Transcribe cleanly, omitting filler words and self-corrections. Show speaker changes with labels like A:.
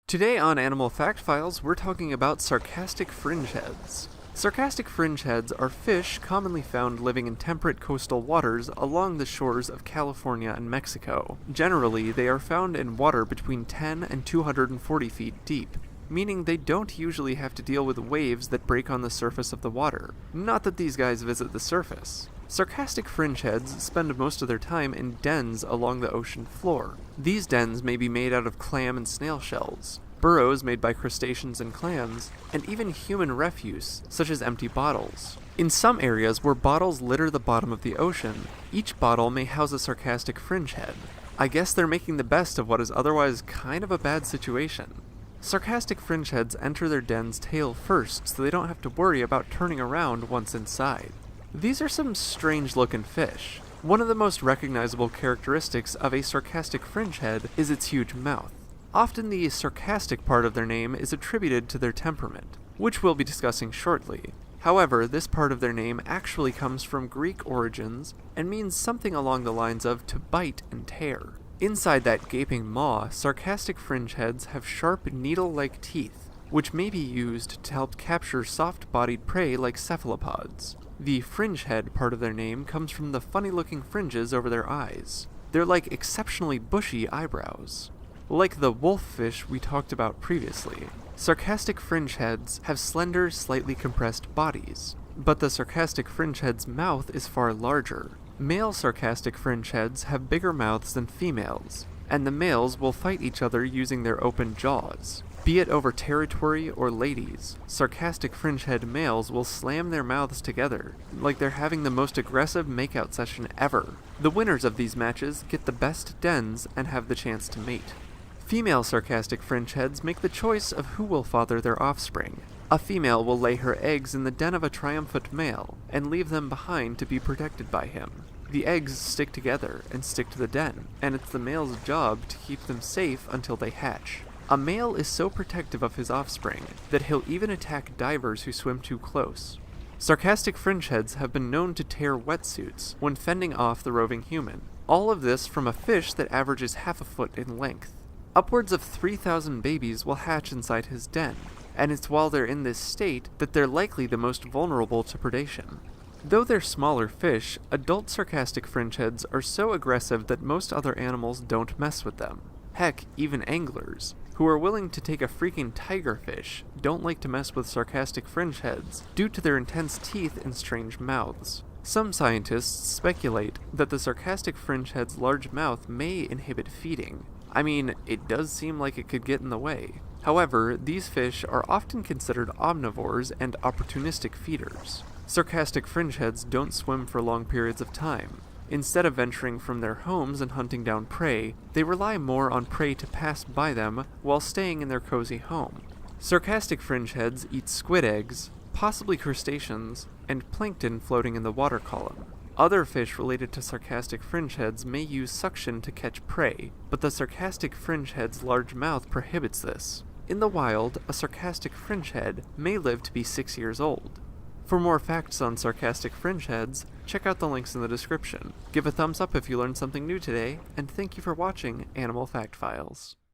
A: Today on Animal Fact Files, we're talking about sarcastic fringeheads. Sarcastic fringeheads are fish commonly found living in temperate coastal waters along the shores of California and Mexico. Generally, they are found in water between 10 and 240 feet deep, meaning they don't usually have to deal with waves that break on the surface of the water. Not that these guys visit the surface. Sarcastic fringeheads spend most of their time in dens along the ocean floor. These dens may be made out of clam and snail shells, burrows made by crustaceans and clams, and even human refuse, such as empty bottles. In some areas where bottles litter the bottom of the ocean, each bottle may house a sarcastic fringehead. I guess they're making the best of what is otherwise kind of a bad situation. Sarcastic fringeheads enter their dens tail first, so they don't have to worry about turning around once inside. These are some strange-looking fish. One of the most recognizable characteristics of a sarcastic fringehead is its huge mouth. Often the sarcastic part of their name is attributed to their temperament, which we'll be discussing shortly. However, this part of their name actually comes from Greek origins and means something along the lines of to bite and tear. Inside that gaping maw, sarcastic fringeheads have sharp needle-like teeth, which may be used to help capture soft-bodied prey like cephalopods. The fringehead part of their name comes from the funny-looking fringes over their eyes. They're like exceptionally bushy eyebrows. Like the wolffish we talked about previously, sarcastic fringeheads have slender, slightly compressed bodies, but the sarcastic fringehead's mouth is far larger. Male sarcastic fringeheads have bigger mouths than females, and the males will fight each other using their open jaws. Be it over territory or ladies, sarcastic fringehead males will slam their mouths together, like they're having the most aggressive makeout session ever. The winners of these matches get the best dens and have the chance to mate. Female sarcastic fringeheads make the choice of who will father their offspring. A female will lay her eggs in the den of a triumphant male, and leave them behind to be protected by him. The eggs stick together and stick to the den, and it's the male's job to keep them safe until they hatch. A male is so protective of his offspring that he'll even attack divers who swim too close. Sarcastic fringeheads have been known to tear wetsuits when fending off the roving human. All of this from a fish that averages half a foot in length. Upwards of 3,000 babies will hatch inside his den, and it's while they're in this state that they're likely the most vulnerable to predation. Though they're smaller fish, adult sarcastic fringeheads are so aggressive that most other animals don't mess with them. Heck, even anglers, who are willing to take a freaking tigerfish, don't like to mess with sarcastic fringeheads due to their intense teeth and strange mouths. Some scientists speculate that the sarcastic fringehead's large mouth may inhibit feeding. I mean, it does seem like it could get in the way. However, these fish are often considered omnivores and opportunistic feeders. Sarcastic fringeheads don't swim for long periods of time. Instead of venturing from their homes and hunting down prey, they rely more on prey to pass by them while staying in their cozy home. Sarcastic fringeheads eat squid eggs, possibly crustaceans, and plankton floating in the water column. Other fish related to sarcastic fringeheads may use suction to catch prey, but the sarcastic fringehead's large mouth prohibits this. In the wild, a sarcastic fringehead may live to be 6 years old. For more facts on sarcastic fringeheads, check out the links in the description. Give a thumbs up if you learned something new today, and thank you for watching Animal Fact Files.